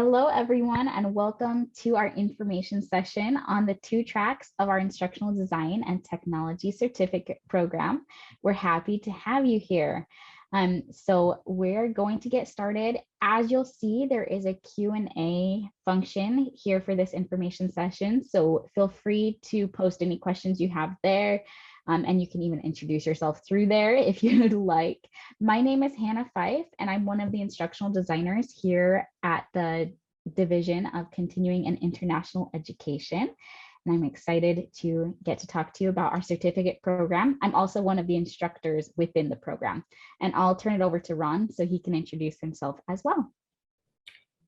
Hello, everyone, and welcome to our information session on the two tracks of our Instructional Design and Technology Certificate Program. We're happy to have you here. So we're going to get started. As you'll see, there is a Q&A function here for this information session. So feel free to post any questions you have there. And you can even introduce yourself through there if you'd like. My name is Hannah Fife, and I'm one of the instructional designers here at the Division of Continuing and International Education. And I'm excited to get to talk to you about our certificate program. I'm also one of the instructors within the program. And I'll turn it over to Ron so he can introduce himself as well.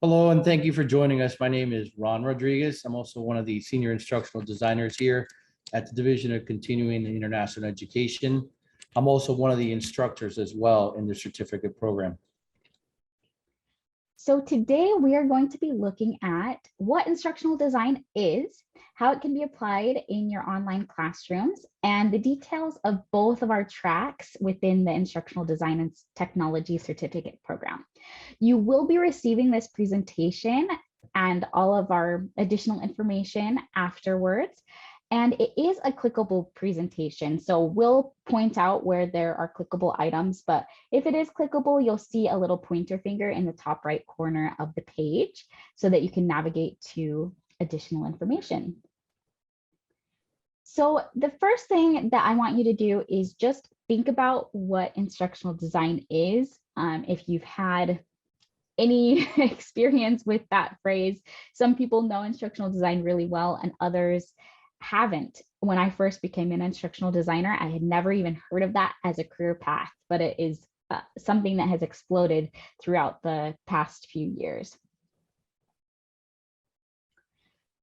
Hello, and thank you for joining us. My name is Ron Rodriguez. I'm also one of the senior instructional designers here at the Division of Continuing and International Education. I'm also one of the instructors as well in the certificate program. So today we are going to be looking at what instructional design is, how it can be applied in your online classrooms, and the details of both of our tracks within the Instructional Design and Technology Certificate Program. You will be receiving this presentation and all of our additional information afterwards. And it is a clickable presentation. So we'll point out where there are clickable items, but if it is clickable, you'll see a little pointer finger in the top right corner of the page so that you can navigate to additional information. So the first thing that I want you to do is just think about what instructional design is. If you've had any experience with that phrase, some people know instructional design really well and others haven't. When I first became an instructional designer, I had never even heard of that as a career path, but it is something that has exploded throughout the past few years.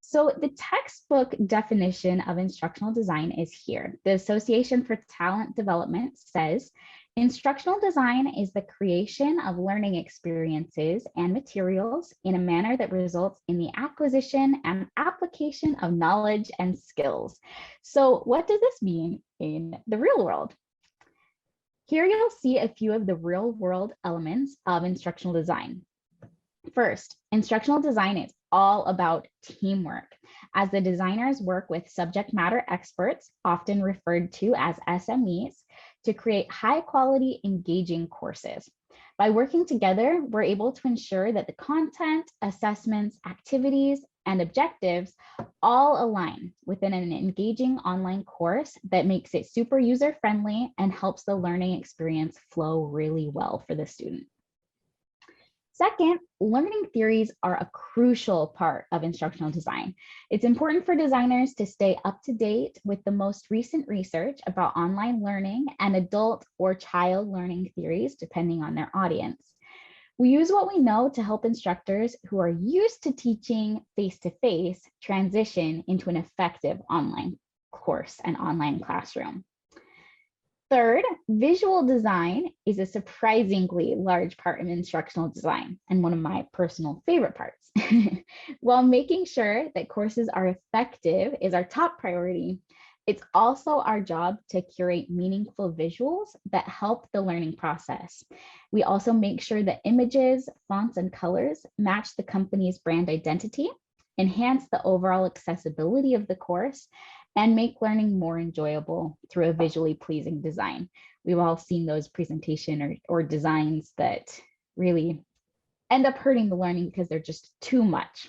So the textbook definition of instructional design is here. The Association for Talent Development says, instructional design is the creation of learning experiences and materials in a manner that results in the acquisition and application of knowledge and skills. So what does this mean in the real world? Here you'll see a few of the real world elements of instructional design. First, instructional design is all about teamwork, as the designers work with subject matter experts, often referred to as SMEs, to create high quality, engaging courses. By working together, we're able to ensure that the content, assessments, activities, and objectives all align within an engaging online course that makes it super user-friendly and helps the learning experience flow really well for the student. Second, learning theories are a crucial part of instructional design. It's important for designers to stay up to date with the most recent research about online learning and adult or child learning theories, depending on their audience. We use what we know to help instructors who are used to teaching face-to-face transition into an effective online course and online classroom. Third, visual design is a surprisingly large part of instructional design and one of my personal favorite parts. While making sure that courses are effective is our top priority, it's also our job to curate meaningful visuals that help the learning process. We also make sure that images, fonts, and colors match the company's brand identity, enhance the overall accessibility of the course, and make learning more enjoyable through a visually pleasing design. We've all seen those presentation or designs that really end up hurting the learning because they're just too much.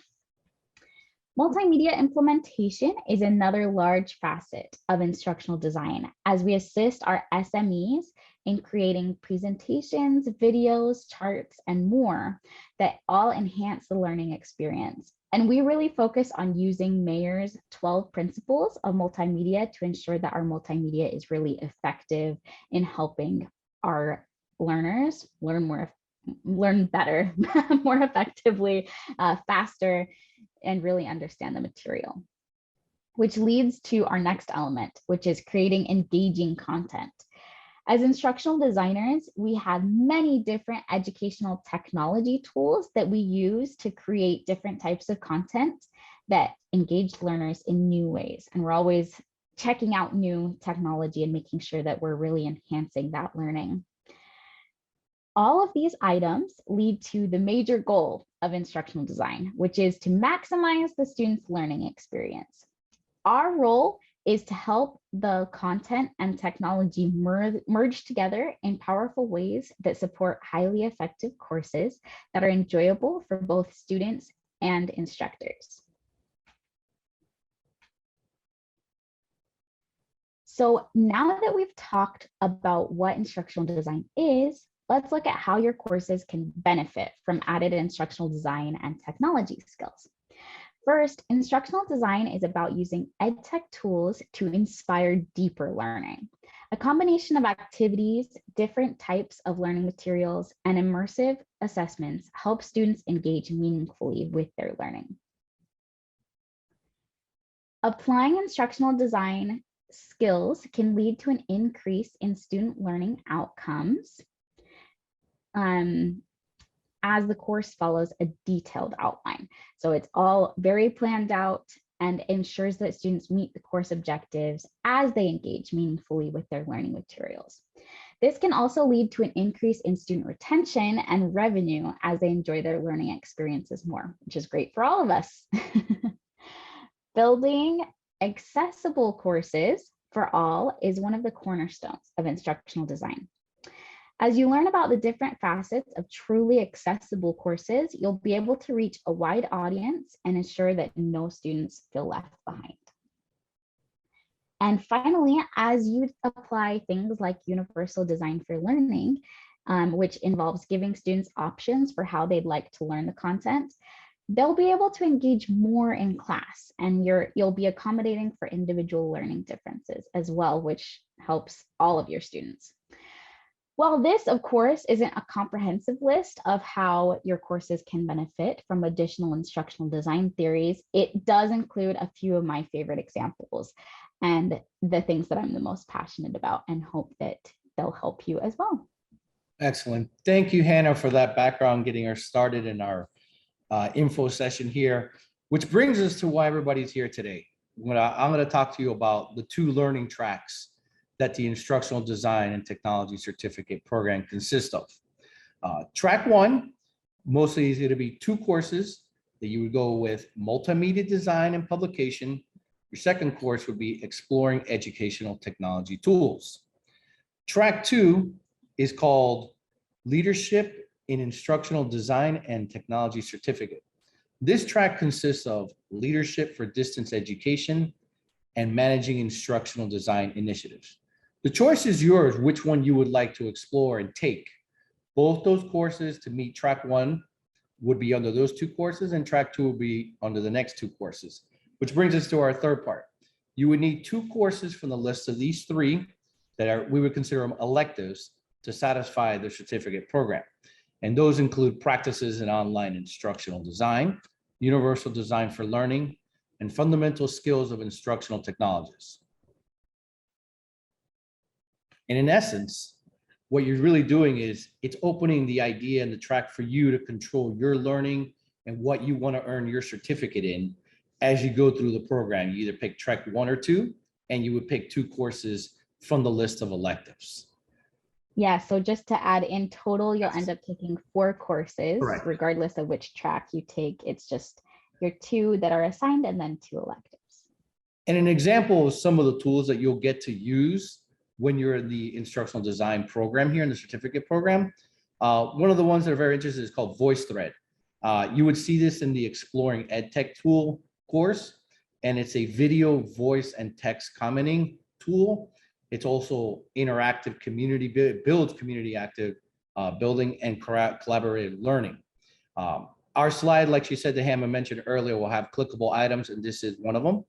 Multimedia implementation is another large facet of instructional design as we assist our SMEs in creating presentations, videos, charts, and more that all enhance the learning experience. And we really focus on using Mayer's 12 principles of multimedia to ensure that our multimedia is really effective in helping our learners learn better, more effectively, faster, and really understand the material. Which leads to our next element, which is creating engaging content. As instructional designers, we have many different educational technology tools that we use to create different types of content that engage learners in new ways. And we're always checking out new technology and making sure that we're really enhancing that learning. All of these items lead to the major goal of instructional design, which is to maximize the student's learning experience. Our role is to help the content and technology merge together in powerful ways that support highly effective courses that are enjoyable for both students and instructors. So now that we've talked about what instructional design is, let's look at how your courses can benefit from added instructional design and technology skills. First, instructional design is about using EdTech tools to inspire deeper learning. A combination of activities, different types of learning materials, and immersive assessments help students engage meaningfully with their learning. Applying instructional design skills can lead to an increase in student learning outcomes as the course follows a detailed outline. So it's all very planned out and ensures that students meet the course objectives as they engage meaningfully with their learning materials. This can also lead to an increase in student retention and revenue as they enjoy their learning experiences more, which is great for all of us. Building accessible courses for all is one of the cornerstones of instructional design. As you learn about the different facets of truly accessible courses, you'll be able to reach a wide audience and ensure that no students feel left behind. And finally, as you apply things like universal design for learning, which involves giving students options for how they'd like to learn the content, they'll be able to engage more in class, and you'll be accommodating for individual learning differences as well, which helps all of your students. While this, of course, isn't a comprehensive list of how your courses can benefit from additional instructional design theories, it does include a few of my favorite examples and the things that I'm the most passionate about, and hope that they'll help you as well. Excellent. Thank you, Hannah, for that background, getting us started in our info session here, which brings us to why everybody's here today. I'm going to talk to you about the two learning tracks that the Instructional Design and Technology Certificate program consists of. Track one, mostly is going to be two courses that you would go with: multimedia design and publication. Your second course would be exploring educational technology tools. Track two is called Leadership in Instructional Design and Technology Certificate. This track consists of leadership for distance education and managing instructional design initiatives. The choice is yours, which one you would like to explore and take. Both those courses to meet track one would be under those two courses, and track two will be under the next two courses, which brings us to our third part. You would need two courses from the list of these three that we would consider them electives to satisfy the certificate program. And those include practices in online instructional design, universal design for learning, and fundamental skills of instructional technologists. And in essence, what you're really doing is it's opening the idea and the track for you to control your learning and what you want to earn your certificate in as you go through the program. You either pick track one or two, and you would pick two courses from the list of electives. Yeah, so just to add, in total, you'll end up taking 4 courses, Correct. Regardless of which track you take. It's just your 2 that are assigned and then 2 electives. And an example of some of the tools that you'll get to use when you're in the instructional design program here in the certificate program. One of the ones that are very interesting is called VoiceThread. You would see this in the Exploring EdTech tool course, and it's a video, voice, and text commenting tool. It's also interactive community, builds community active building and collaborative learning. Our slide, like she said, that Hannah mentioned earlier, will have clickable items, and this is one of them.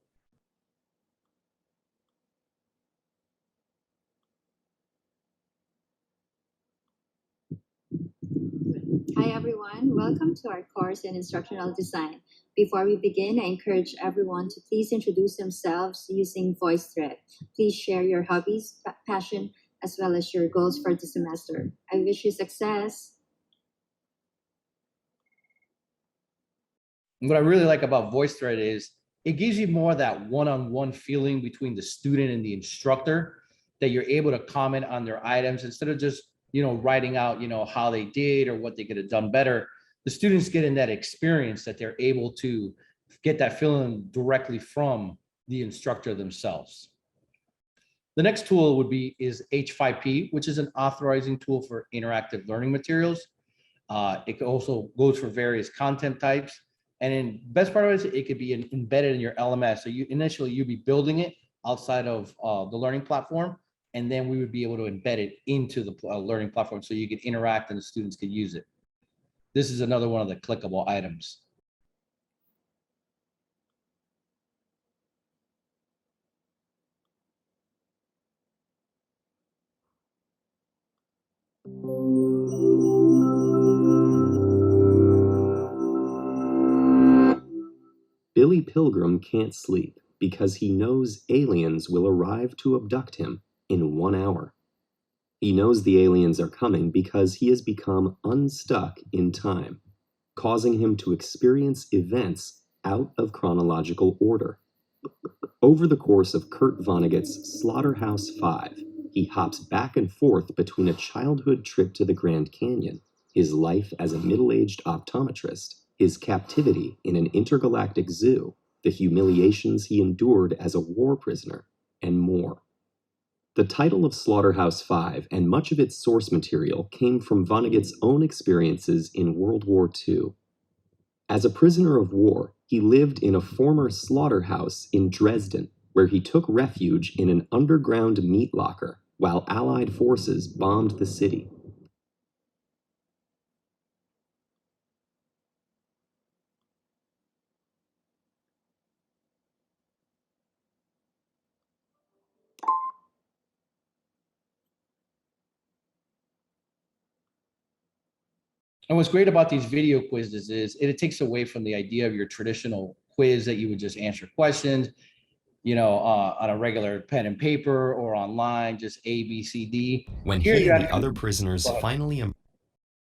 Hi everyone, welcome to our course in instructional design. Before we begin, I encourage everyone to please introduce themselves using VoiceThread. Please share your hobbies, passion, as well as your goals for the semester. I wish you success. What I really like about VoiceThread is it gives you more of that one-on-one feeling between the student and the instructor, that you're able to comment on their items instead of just writing out, how they did or what they could have done better. The students get in that experience that they're able to get that feeling directly from the instructor themselves. The next tool is H5P, which is an authorizing tool for interactive learning materials. It also goes for various content types. And then best part of it could be embedded in your LMS. So you'd be building it outside of the learning platform, and then we would be able to embed it into the learning platform so you can interact and the students can use it. This is another one of the clickable items. Billy Pilgrim can't sleep because he knows aliens will arrive to abduct him in 1 hour. He knows the aliens are coming because he has become unstuck in time, causing him to experience events out of chronological order. Over the course of Kurt Vonnegut's Slaughterhouse-Five, he hops back and forth between a childhood trip to the Grand Canyon, his life as a middle-aged optometrist, his captivity in an intergalactic zoo, the humiliations he endured as a war prisoner, and more. The title of Slaughterhouse-Five and much of its source material came from Vonnegut's own experiences in World War II. As a prisoner of war, he lived in a former slaughterhouse in Dresden, where he took refuge in an underground meat locker while Allied forces bombed the city. And what's great about these video quizzes is it takes away from the idea of your traditional quiz that you would just answer questions, on a regular pen and paper or online, just A, B, C, D. When he and the other prisoners finally...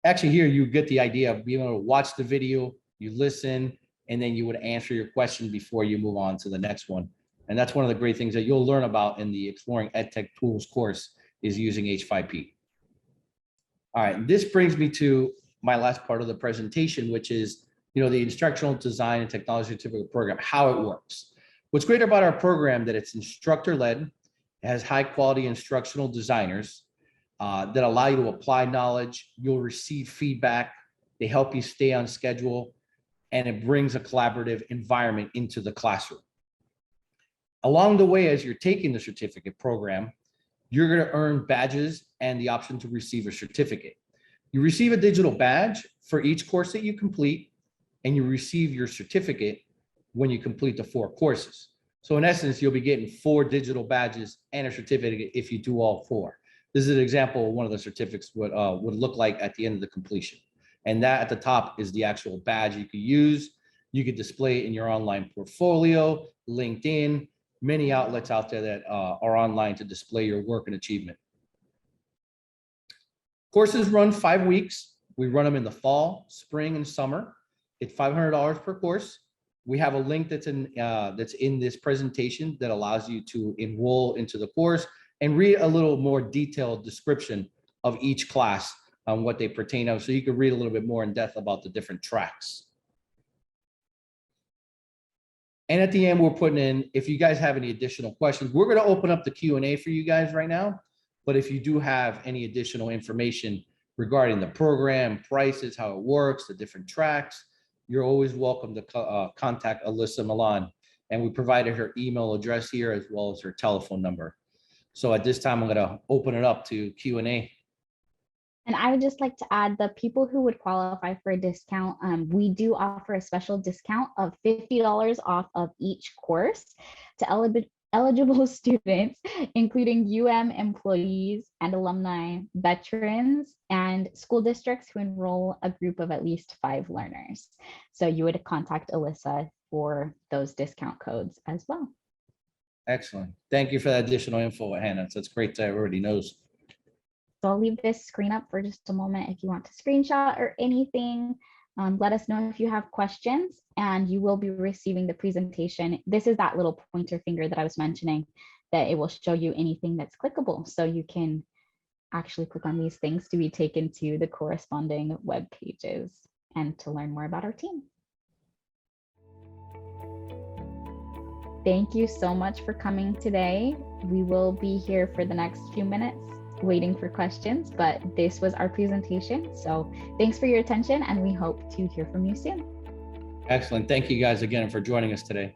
Actually, here you get the idea of being able to watch the video, you listen, and then you would answer your question before you move on to the next one. And that's one of the great things that you'll learn about in the Exploring EdTech Tools course is using H5P. All right, this brings me to my last part of the presentation, which is, the Instructional Design and Technology Certificate Program, how it works. What's great about our program that it's instructor-led, it has high-quality instructional designers that allow you to apply knowledge. You'll receive feedback. They help you stay on schedule, and it brings a collaborative environment into the classroom. Along the way, as you're taking the certificate program, you're going to earn badges and the option to receive a certificate. You receive a digital badge for each course that you complete, and you receive your certificate when you complete the 4 courses. So in essence, you'll be getting 4 digital badges and a certificate if you do all 4. This is an example of one of the certificates would look like at the end of the completion. And that at the top is the actual badge you could use. You could display it in your online portfolio, LinkedIn, many outlets out there that are online to display your work and achievement. Courses run 5 weeks. We run them in the fall, spring, and summer. It's $500 per course. We have a link that's in this presentation that allows you to enroll into the course and read a little more detailed description of each class on what they pertain to, so you can read a little bit more in depth about the different tracks. And at the end, we're putting in, if you guys have any additional questions, we're going to open up the Q&A for you guys right now. But if you do have any additional information regarding the program, prices, how it works, the different tracks, you're always welcome to contact Alyssa Milan. And we provided her email address here as well as her telephone number. So at this time, I'm going to open it up to Q&A. And I would just like to add the people who would qualify for a discount. We do offer a special discount of $50 off of each course to eligible students, including employees and alumni, veterans, and school districts who enroll a group of at least 5 learners. So you would contact Alyssa for those discount codes as well. Excellent. Thank you for that additional info, Hannah. So it's great that everybody knows. So I'll leave this screen up for just a moment if you want to screenshot or anything. Let us know if you have questions, and you will be receiving the presentation. This is that little pointer finger that I was mentioning, that it will show you anything that's clickable. So you can actually click on these things to be taken to the corresponding web pages and to learn more about our team. Thank you so much for coming today. We will be here for the next few minutes waiting for questions, but this was our presentation. So thanks for your attention, and we hope to hear from you soon. Excellent. Thank you guys again for joining us today.